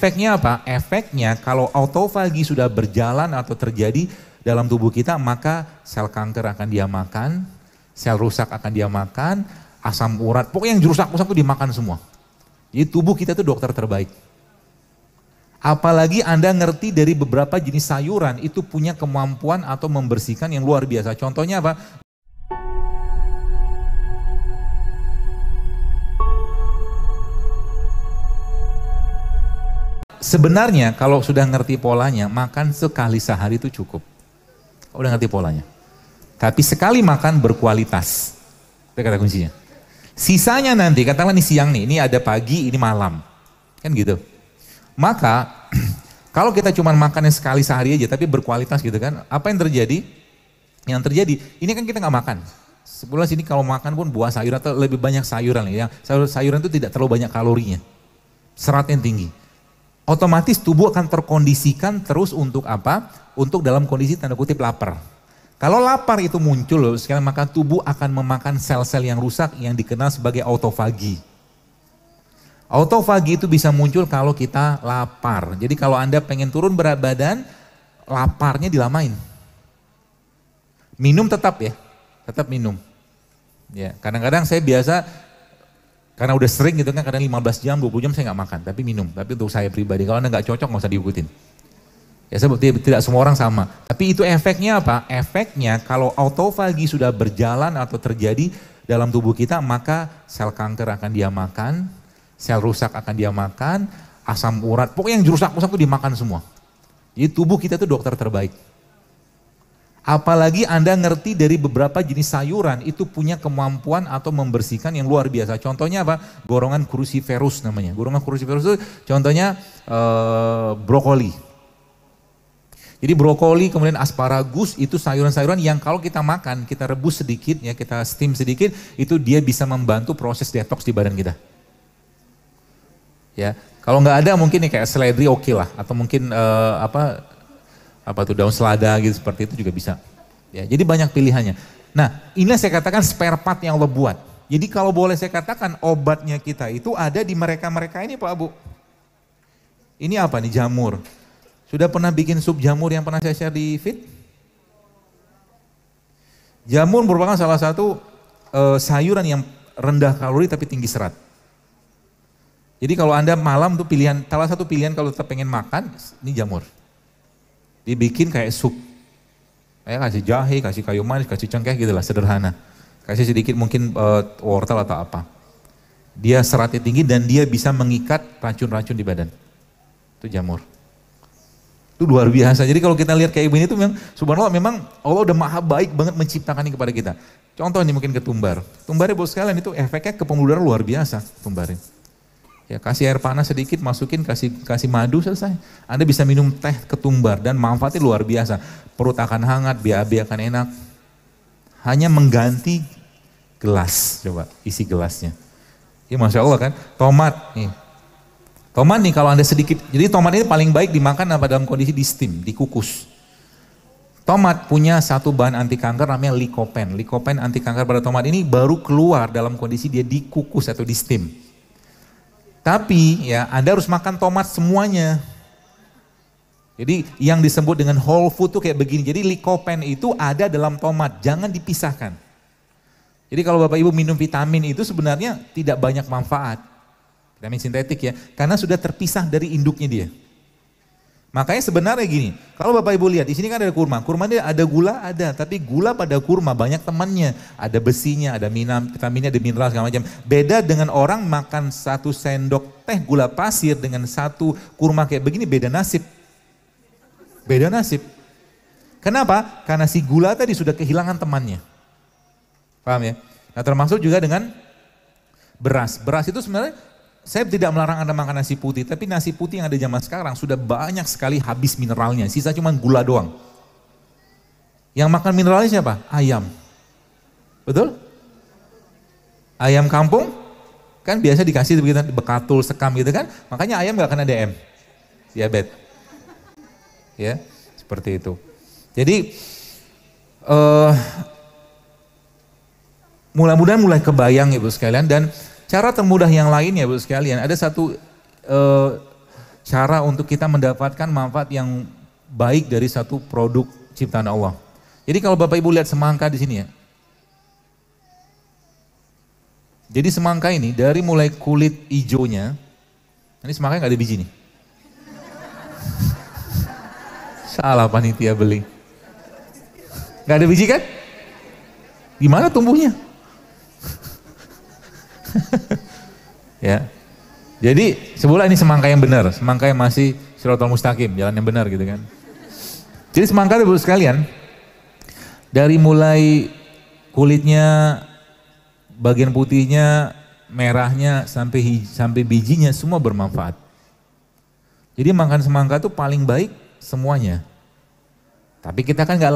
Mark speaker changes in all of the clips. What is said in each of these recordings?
Speaker 1: efeknya apa? Efeknya kalau autofagi sudah berjalan atau terjadi dalam tubuh kita, maka sel kanker akan dia makan, sel rusak akan dia makan, asam urat, pokoknya yang rusak-rusak itu dimakan semua. Jadi tubuh kita itu dokter terbaik. Apalagi Anda ngerti dari beberapa jenis sayuran itu punya kemampuan atau membersihkan yang luar biasa. Contohnya apa? Sebenarnya kalau sudah ngerti polanya, makan sekali sehari itu cukup. Udah ngerti polanya. Tapi sekali makan berkualitas. Itu kata kuncinya. Sisanya nanti, katakanlah ini siang nih, ini ada pagi, ini malam. Kan gitu. Maka kalau kita cuma makan yang sekali sehari aja tapi berkualitas gitu kan, apa yang terjadi? Yang terjadi, ini kan kita nggak makan. Sebulan sini kalau makan pun buah sayuran atau lebih banyak sayuran ya. Sayuran itu tidak terlalu banyak kalorinya. Seratnya tinggi. Otomatis tubuh akan terkondisikan terus untuk apa? Untuk dalam kondisi tanda kutip lapar. Kalau lapar itu muncul loh, sekarang maka tubuh akan memakan sel-sel yang rusak yang dikenal sebagai autofagi. Autofagi itu bisa muncul kalau kita lapar. Jadi kalau Anda pengen turun berat badan, laparnya dilamain. Minum tetap ya, tetap minum. Ya, kadang-kadang saya biasa, karena udah sering gitu kan, kadang 15 jam, 20 jam saya nggak makan, tapi minum. Tapi untuk saya pribadi, kalau Anda nggak cocok nggak usah diikutin. Ya seperti tidak semua orang sama. Tapi itu efeknya apa? Efeknya kalau autofagi sudah berjalan atau terjadi dalam tubuh kita, maka sel kanker akan dia makan, sel rusak akan dia makan, asam urat, pokoknya yang rusak-rusak itu dimakan semua. Jadi tubuh kita itu dokter terbaik. Apalagi Anda ngerti dari beberapa jenis sayuran itu punya kemampuan atau membersihkan yang luar biasa. Contohnya apa? Golongan cruciferous namanya. Golongan cruciferous itu contohnya brokoli. Jadi brokoli kemudian asparagus itu sayuran-sayuran yang kalau kita makan, kita rebus sedikit ya, kita steam sedikit, itu dia bisa membantu proses detox di badan kita. Ya, kalau nggak ada mungkin nih kayak seledri oke lah, atau mungkin apa tuh daun selada gitu seperti itu juga bisa. Ya, jadi banyak pilihannya. Nah, inilah saya katakan spare part yang Allah buat. Jadi kalau boleh saya katakan obatnya kita itu ada di mereka-mereka ini Pak Bu. Ini apa nih, jamur. Sudah pernah bikin sup jamur yang pernah saya share di feed? Jamur merupakan salah satu sayuran yang rendah kalori tapi tinggi serat. Jadi kalau Anda malam tuh pilihan, salah satu pilihan kalau tetap pengen makan, ini jamur. Dibikin kayak sup. Kayak kasih jahe, kasih kayu manis, kasih cengkeh gitu lah, sederhana. Kasih sedikit mungkin wortel atau apa. Dia seratnya tinggi dan dia bisa mengikat racun-racun di badan. Itu jamur. Itu luar biasa. Jadi kalau kita lihat kayak begini itu memang subhanallah, memang Allah udah maha baik banget menciptakan ini kepada kita. Contoh ini mungkin ketumbar. Tumbarnya bos sekalian itu efeknya ke pembuluh darah luar biasa tumbarnya. Ya, kasih air panas sedikit, masukin, kasih madu, selesai. Anda bisa minum teh ketumbar dan manfaatnya luar biasa. Perut akan hangat, BAB akan enak. Hanya mengganti gelas, coba isi gelasnya. Ya Masya Allah kan, tomat nih. Tomat nih kalau Anda sedikit, jadi tomat ini paling baik dimakan apa dalam kondisi di steam, dikukus. Tomat punya satu bahan anti kanker namanya lycopene. Lycopene anti kanker pada tomat ini baru keluar dalam kondisi dia dikukus atau di steam. Tapi ya Anda harus makan tomat semuanya. Jadi yang disebut dengan whole food tuh kayak begini. Jadi lycopene itu ada dalam tomat, jangan dipisahkan. Jadi kalau Bapak Ibu minum vitamin itu sebenarnya tidak banyak manfaat. Vitamin sintetik ya, karena sudah terpisah dari induknya dia. Makanya sebenarnya gini, kalau Bapak Ibu lihat di sini kan ada kurma dia ada gula ada, tapi gula pada kurma banyak temannya, ada besinya, ada vitaminnya, ada mineral segala macam. Beda dengan orang makan 1 sendok teh gula pasir dengan 1 kurma kayak begini, beda nasib. Beda nasib. Kenapa? Karena si gula tadi sudah kehilangan temannya. Paham ya? Nah termasuk juga dengan beras. Beras itu sebenarnya saya tidak melarang Anda makan nasi putih, tapi nasi putih yang ada zaman sekarang sudah banyak sekali habis mineralnya, sisa cuma gula doang. Yang makan mineralnya siapa? Ayam. Betul? Ayam kampung, kan biasa dikasih begitu, bekatul, sekam gitu kan, makanya ayam gak kena DM, diabetes. Ya, seperti itu. Jadi, mudah-mudahan mulai kebayang Ibu sekalian, dan cara termudah yang lain ya Bu sekalian, ada satu cara untuk kita mendapatkan manfaat yang baik dari satu produk ciptaan Allah. Jadi kalau Bapak Ibu lihat semangka di sini ya. Jadi semangka ini dari mulai kulit hijaunya, ini semangka nggak ada biji nih. Salah panitia beli. Nggak ada biji kan? Gimana tumbuhnya? Ya. Jadi sebulan ini semangka yang benar, semangka yang masih Shiratal Mustaqim, jalan yang benar gitu kan. Jadi semangka itu sekalian, dari mulai kulitnya, bagian putihnya, merahnya, sampai bijinya semua bermanfaat. Jadi makan semangka itu paling baik semuanya. Tapi kita kan nggak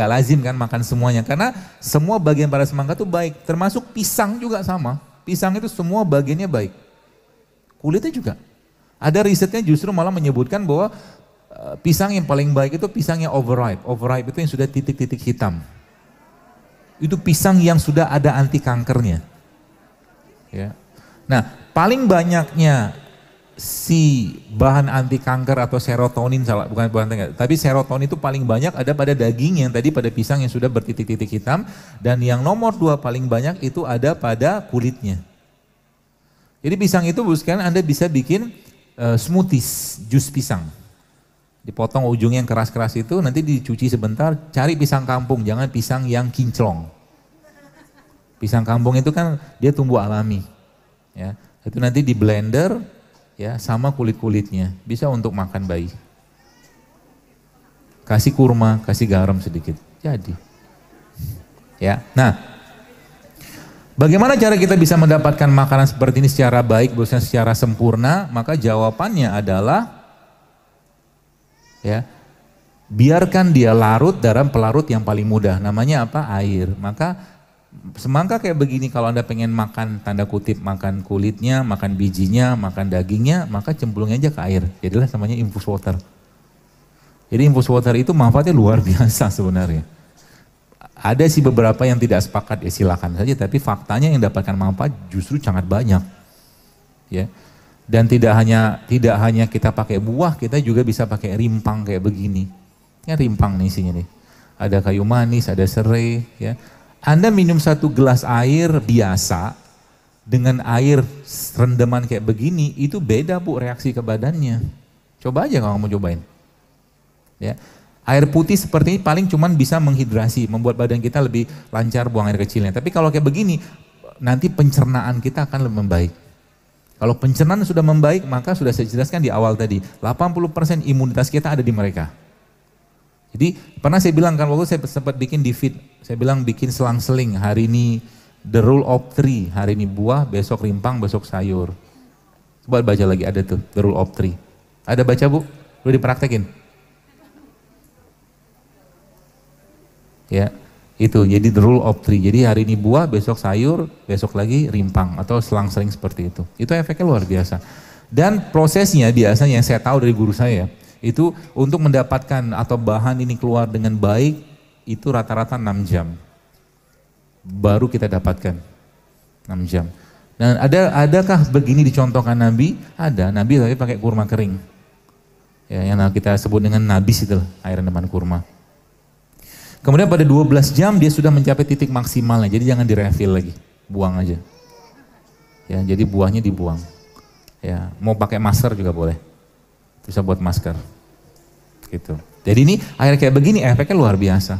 Speaker 1: lazim kan makan semuanya, karena semua bagian pada semangka itu baik, termasuk pisang juga sama. Pisang itu semua bagiannya baik, kulitnya juga. Ada risetnya justru malah menyebutkan bahwa pisang yang paling baik itu pisang yang overripe. Overripe itu yang sudah titik-titik hitam. Itu pisang yang sudah ada anti kankernya. Ya. Nah, paling banyaknya si bahan anti kanker atau serotonin, bukan tapi serotonin itu paling banyak ada pada daging yang tadi pada pisang yang sudah bertitik-titik hitam, dan yang nomor 2 paling banyak itu ada pada kulitnya. Jadi pisang itu bukan Anda bisa bikin smoothies, jus pisang. Dipotong ujungnya yang keras-keras itu, nanti dicuci sebentar, cari pisang kampung, jangan pisang yang kinclong. Pisang kampung itu kan dia tumbuh alami. Ya, itu nanti di blender ya sama kulit-kulitnya, bisa untuk makan bayi. Kasih kurma, kasih garam sedikit, jadi. Ya, nah, bagaimana cara kita bisa mendapatkan makanan seperti ini secara baik, maksudnya secara sempurna? Maka jawabannya adalah, ya, biarkan dia larut dalam pelarut yang paling mudah. Namanya apa? Air. Maka semangka kayak begini, kalau Anda pengen makan, tanda kutip, makan kulitnya, makan bijinya, makan dagingnya, maka cemplungin aja ke air. Jadilah namanya infus water. Jadi infus water itu manfaatnya luar biasa sebenarnya. Ada sih beberapa yang tidak sepakat, ya silakan saja, tapi faktanya yang dapatkan manfaat justru sangat banyak. Ya. Dan tidak hanya kita pakai buah, kita juga bisa pakai rimpang kayak begini. Ya rimpang nih isinya nih. Ada kayu manis, ada serai, ya. Anda minum 1 gelas air biasa dengan air rendaman kayak begini, itu beda Bu reaksi ke badannya. Coba aja kalau mau cobain. Ya. Air putih seperti ini paling cuman bisa menghidrasi, membuat badan kita lebih lancar buang air kecilnya. Tapi kalau kayak begini, nanti pencernaan kita akan lebih membaik. Kalau pencernaan sudah membaik, maka sudah saya jelaskan di awal tadi, 80% imunitas kita ada di mereka. Jadi pernah saya bilang kan, waktu saya sempat bikin di feed, saya bilang bikin selang-seling, hari ini the rule of 3, hari ini buah, besok rimpang, besok sayur. Coba baca lagi, ada tuh the rule of 3. Ada baca Bu? Udah dipraktekin? Ya, itu jadi the rule of 3. Jadi hari ini buah, besok sayur, besok lagi rimpang, atau selang-seling seperti itu. Itu efeknya luar biasa. Dan prosesnya biasanya yang saya tahu dari guru saya, itu untuk mendapatkan atau bahan ini keluar dengan baik, itu rata-rata 6 jam. Baru kita dapatkan 6 jam. Dan adakah begini dicontohkan Nabi? Ada, Nabi tapi pakai kurma kering. Ya, yang kita sebut dengan nabis itu, air rendaman kurma. Kemudian pada 12 jam dia sudah mencapai titik maksimalnya, jadi jangan direfill lagi, buang aja. Ya, jadi buahnya dibuang. Ya, mau pakai masker juga boleh. Bisa buat masker, gitu. Jadi ini air kayak begini efeknya luar biasa,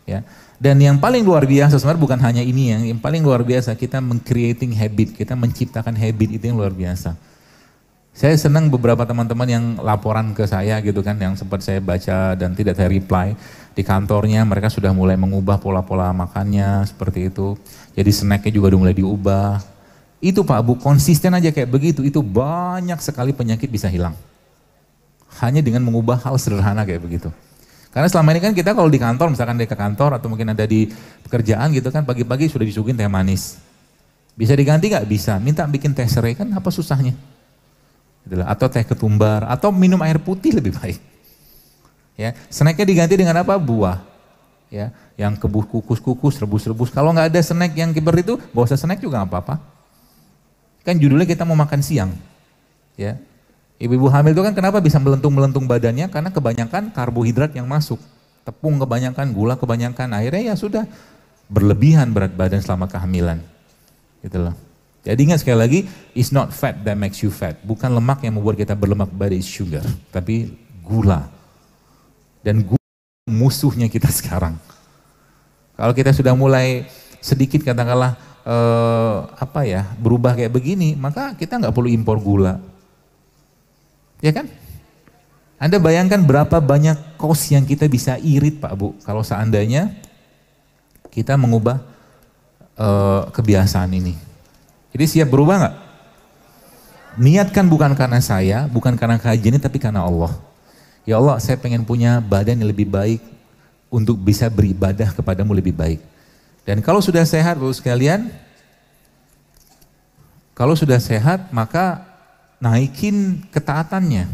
Speaker 1: ya. Dan yang paling luar biasa sebenarnya bukan hanya ini, yang paling luar biasa kita meng-creating habit, kita menciptakan habit itu yang luar biasa. Saya senang beberapa teman-teman yang laporan ke saya gitu kan, yang sempat saya baca dan tidak saya reply di kantornya, mereka sudah mulai mengubah pola-pola makannya seperti itu. Jadi snacknya juga udah mulai diubah. Itu Pak Bu, konsisten aja kayak begitu, itu banyak sekali penyakit bisa hilang. Hanya dengan mengubah hal sederhana kayak begitu. Karena selama ini kan kita kalau di kantor, misalkan dia ke kantor atau mungkin ada di pekerjaan gitu kan, pagi-pagi sudah disuguhin teh manis. Bisa diganti gak? Bisa. Minta bikin teh serai kan apa susahnya? Atau teh ketumbar, atau minum air putih lebih baik. Ya, snacknya diganti dengan apa? Buah. Ya, yang kukus-kukus, rebus-rebus. Kalau nggak ada snack yang kiber itu, gak usah snack juga gak apa-apa. Kan judulnya kita mau makan siang. Ya. Ibu-ibu hamil itu kan kenapa bisa melentung-melentung badannya? Karena kebanyakan karbohidrat yang masuk. Tepung kebanyakan, gula kebanyakan, akhirnya ya sudah berlebihan berat badan selama kehamilan. Gitu loh. Jadi ingat sekali lagi, it's not fat that makes you fat. Bukan lemak yang membuat kita berlemak, but it's sugar. Tapi gula. Dan gula musuhnya kita sekarang. Kalau kita sudah mulai sedikit katakanlah berubah kayak begini, maka kita nggak perlu impor gula. Ya kan? Anda bayangkan berapa banyak kos yang kita bisa irit Pak Bu, kalau seandainya kita mengubah kebiasaan ini. Jadi siap berubah nggak? Niatkan bukan karena saya, bukan karena kajian ini, tapi karena Allah. Ya Allah, saya pengen punya badan yang lebih baik untuk bisa beribadah kepadamu lebih baik. Dan kalau sudah sehat Bu sekalian, kalau sudah sehat maka naikin ketaatannya.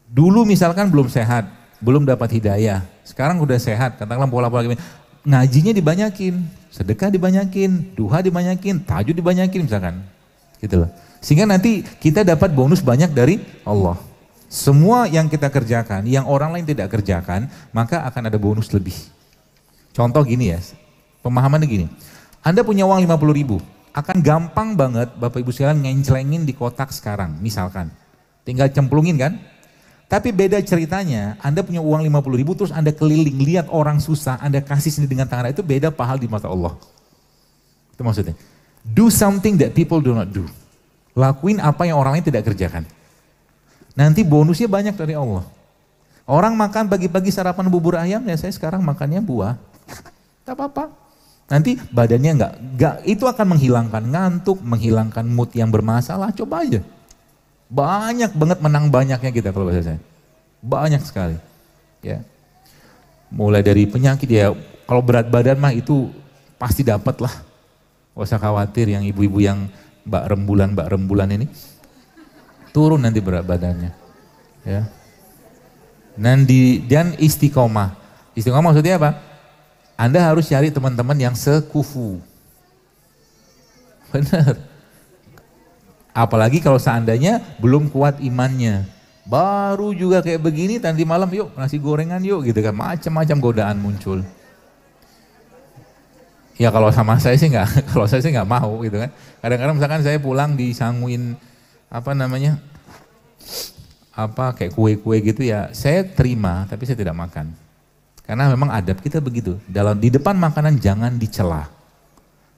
Speaker 1: Dulu misalkan belum sehat, belum dapat hidayah. Sekarang udah sehat, katakanlah pola-pola gini. Ngajinya dibanyakin, sedekah dibanyakin, duha dibanyakin, tahajud dibanyakin misalkan. Gitu loh. Sehingga nanti kita dapat bonus banyak dari Allah. Semua yang kita kerjakan, yang orang lain tidak kerjakan, maka akan ada bonus lebih. Contoh gini ya, pemahamannya gini. Anda punya uang 50.000. Akan gampang banget Bapak Ibu sekalian ngencelengin di kotak sekarang, misalkan. Tinggal cemplungin kan? Tapi beda ceritanya, Anda punya uang 50.000 terus Anda keliling, lihat orang susah, Anda kasih sendiri dengan tangan, itu beda pahala di mata Allah. Itu maksudnya. Do something that people do not do. Lakuin apa yang orang lain tidak kerjakan. Nanti bonusnya banyak dari Allah. Orang makan pagi-pagi sarapan bubur ayam, ya saya sekarang makannya buah. Tak apa-apa. Nanti badannya enggak, itu akan menghilangkan ngantuk, menghilangkan mood yang bermasalah, coba aja. Banyak banget menang banyaknya kita kalau bahasa saya. Banyak sekali. Ya. Mulai dari penyakit ya, kalau berat badan mah itu pasti dapat lah. Gak usah khawatir yang ibu-ibu yang mbak rembulan ini. Turun nanti berat badannya. Ya. Dan istiqomah. Istiqomah maksudnya apa? Anda harus cari teman-teman yang sekufu. Benar. Apalagi kalau seandainya belum kuat imannya. Baru juga kayak begini, nanti malam yuk nasi gorengan yuk gitu kan. Macam-macam godaan muncul. Ya kalau sama saya sih nggak, kalau saya sih nggak mau gitu kan. Kadang-kadang misalkan saya pulang disanguin kayak kue-kue gitu ya, saya terima tapi saya tidak makan. Karena memang adab kita begitu. Di depan makanan jangan dicela.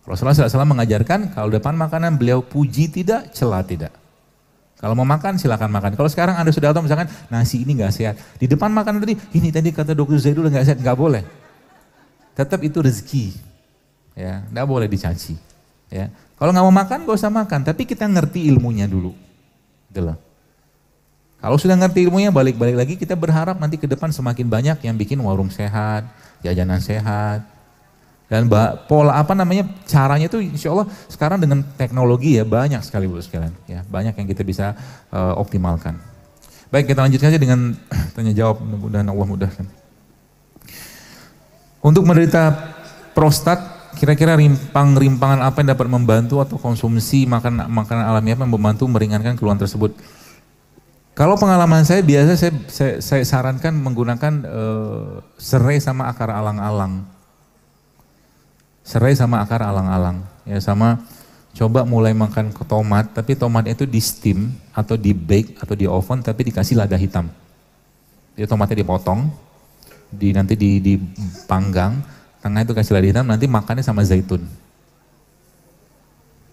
Speaker 1: Rasulullah SAW mengajarkan kalau depan makanan beliau puji tidak, cela tidak. Kalau mau makan silakan makan. Kalau sekarang Anda sudah tahu misalkan nasi ini nggak sehat. Di depan makanan ini tadi kata dokter Zaidul nggak sehat, nggak boleh. Tetap itu rezeki. Ya, nggak boleh dicaci. Ya. Kalau nggak mau makan nggak usah makan. Tapi kita ngerti ilmunya dulu. Gitu loh. Kalau sudah ngerti ilmunya balik-balik lagi kita berharap nanti ke depan semakin banyak yang bikin warung sehat, jajanan sehat. Dan caranya itu insya Allah sekarang dengan teknologi ya banyak sekali Bu sekalian. Ya, banyak yang kita bisa optimalkan. Baik, kita lanjutkan saja dengan tanya jawab, mudah-mudahan Allah mudahkan. Untuk menderita prostat, kira-kira rimpangan apa yang dapat membantu atau konsumsi makanan alami apa yang membantu meringankan keluhan tersebut? Kalau pengalaman saya biasa saya sarankan menggunakan serai sama akar alang-alang. Serai sama akar alang-alang. Ya sama coba mulai makan ke tomat, tapi tomatnya itu di steam atau di bake atau di oven tapi dikasih lada hitam. Jadi tomatnya dipotong, nanti dipanggang, tengah itu kasih lada hitam, nanti makannya sama zaitun.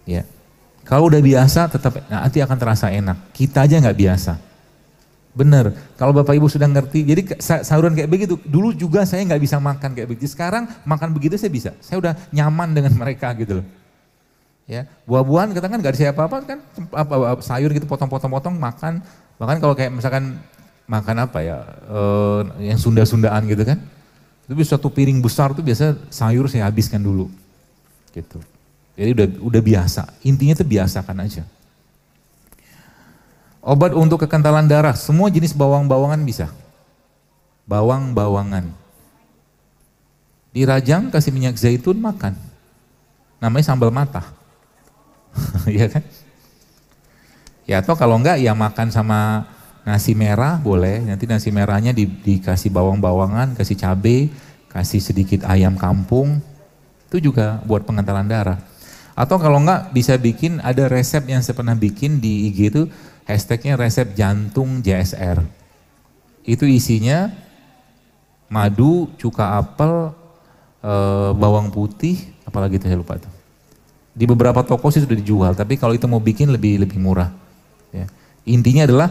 Speaker 1: Ya. Kalau udah biasa tetap nanti akan terasa enak. Kita aja nggak biasa. Bener, kalau Bapak Ibu sudah ngerti, jadi sahuran kayak begitu, dulu juga saya nggak bisa makan kayak begitu, sekarang makan begitu saya bisa, saya udah nyaman dengan mereka gitu loh. Ya, buah-buahan kita kan nggak ada apa-apa kan, sayur gitu potong-potong makan, bahkan kalau kayak misalkan makan yang Sunda-Sundaan gitu kan, itu bisa satu piring besar tuh biasa sayur saya habiskan dulu, gitu. Jadi udah biasa, intinya tuh biasakan aja. Obat untuk kekentalan darah, semua jenis bawang-bawangan bisa. Bawang-bawangan. Dirajang, kasih minyak zaitun, makan. Namanya sambal mata. Iya kan? Ya atau kalau enggak ya makan sama nasi merah boleh, nanti nasi merahnya dikasih bawang-bawangan, kasih cabai, kasih sedikit ayam kampung, itu juga buat pengentalan darah. Atau kalau enggak bisa bikin, ada resep yang saya pernah bikin di IG itu, hashtagnya resep jantung JSR. Itu isinya madu, cuka apel, bawang putih, apalagi itu saya lupa tuh. Di beberapa toko sih sudah dijual, tapi kalau itu mau bikin lebih murah. Ya. Intinya adalah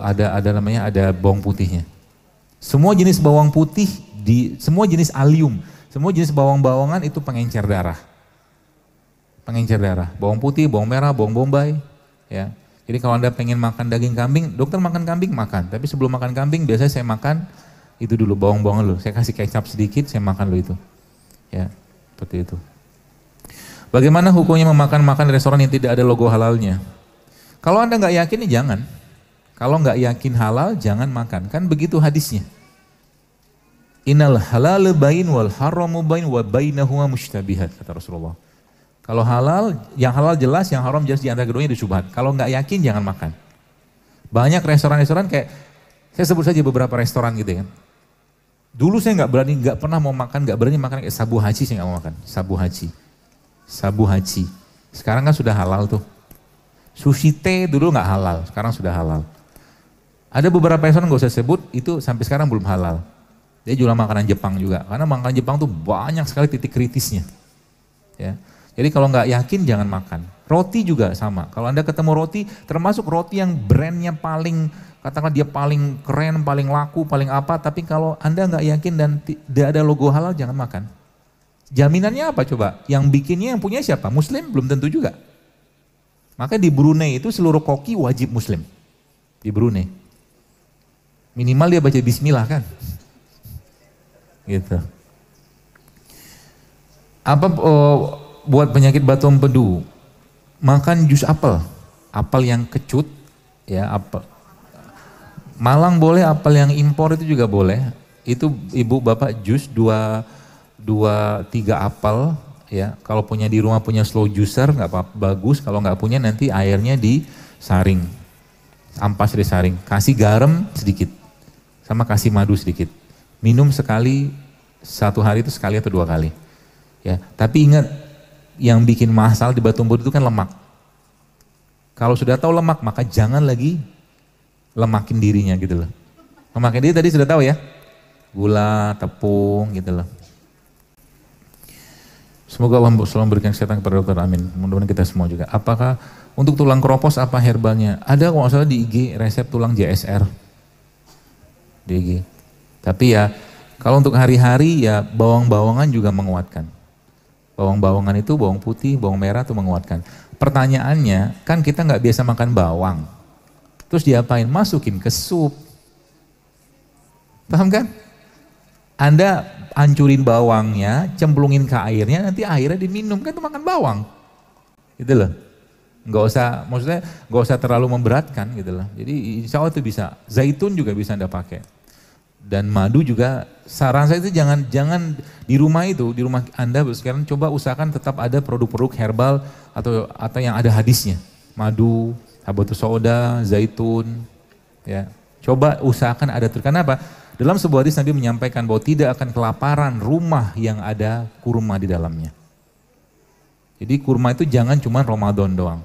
Speaker 1: ada bawang putihnya. Semua jenis bawang putih, semua jenis alium, semua jenis bawang-bawangan itu pengencer darah. Pengencer darah, bawang putih, bawang merah, bawang bombay. Ya. Jadi kalau Anda pengen makan daging kambing, dokter makan kambing makan. Tapi sebelum makan kambing biasanya saya makan itu dulu bawang-bawangan dulu. Saya kasih kecap sedikit, saya makan dulu itu. Ya, seperti itu. Bagaimana hukumnya memakan di restoran yang tidak ada logo halalnya? Kalau Anda nggak yakin, ya jangan. Kalau nggak yakin halal, jangan makan. Kan begitu hadisnya. Innal halal bain wal haramu bain wa bainahuma mushtabihat, kata Rasulullah. Kalau halal, yang halal jelas, yang haram jelas, di antara keduanya ada syubhat. Kalau nggak yakin, jangan makan. Banyak restoran-restoran kayak, saya sebut saja beberapa restoran gitu kan. Dulu saya nggak pernah mau makan, nggak berani makan kayak sabu haji, saya nggak mau makan. Sabu haji. Sekarang kan sudah halal tuh. Sushi teh dulu nggak halal, sekarang sudah halal. Ada beberapa restoran nggak usah sebut, itu sampai sekarang belum halal. Dia jual makanan Jepang juga, karena makanan Jepang tuh banyak sekali titik kritisnya. Ya. Jadi kalau nggak yakin jangan makan. Roti juga sama. Kalau Anda ketemu roti, termasuk roti yang brandnya paling, katakan dia paling keren, paling laku, paling apa, tapi kalau Anda nggak yakin dan tidak ada logo halal, jangan makan. Jaminannya apa coba? Yang bikinnya yang punya siapa? Muslim? Belum tentu juga. Maka di Brunei itu seluruh koki wajib Muslim. Di Brunei. Minimal dia baca bismillah kan. Gitu. Apa buat penyakit batu empedu? Makan jus apel. Apel yang kecut, ya apel. Malang boleh, apel yang impor itu juga boleh. Itu ibu bapak jus 2-3 apel, ya. Kalau punya di rumah punya slow juicer nggak apa-apa, bagus. Kalau nggak punya nanti airnya disaring, ampas disaring, kasih garam sedikit, sama kasih madu sedikit. Minum sekali, satu hari itu sekali atau 2 kali. Ya, tapi ingat, yang bikin masalah di batu empedu itu kan lemak. Kalau sudah tahu lemak, maka jangan lagi lemakin dirinya gitu loh. Lemakin diri tadi sudah tahu ya, gula, tepung gitu loh. Semoga Allah selalu memberikan kesehatan kepada dokter, amin. Mudah-mudahan kita semua juga. Apakah untuk tulang keropos apa herbalnya? Ada kalau nggak salah di IG resep tulang JSR. Di IG. Tapi ya kalau untuk hari-hari ya bawang-bawangan juga menguatkan. Bawang-bawangan itu bawang putih, bawang merah itu menguatkan. Pertanyaannya kan kita nggak biasa makan bawang. Terus diapain? Masukin ke sup. Paham kan? Anda hancurin bawangnya, cemplungin ke airnya, nanti airnya diminum, kan itu makan bawang. Gitu loh. Maksudnya nggak usah terlalu memberatkan gitu loh. Jadi insya Allah itu bisa. Zaitun juga bisa Anda pakai. Dan madu juga, saran saya itu jangan di rumah Anda sekarang coba usahakan tetap ada produk-produk herbal atau yang ada hadisnya. Madu, habatus sauda, zaitun, ya. Coba usahakan ada, karena apa? Dalam sebuah hadis Nabi menyampaikan bahwa tidak akan kelaparan rumah yang ada kurma di dalamnya. Jadi kurma itu jangan cuma Ramadan doang.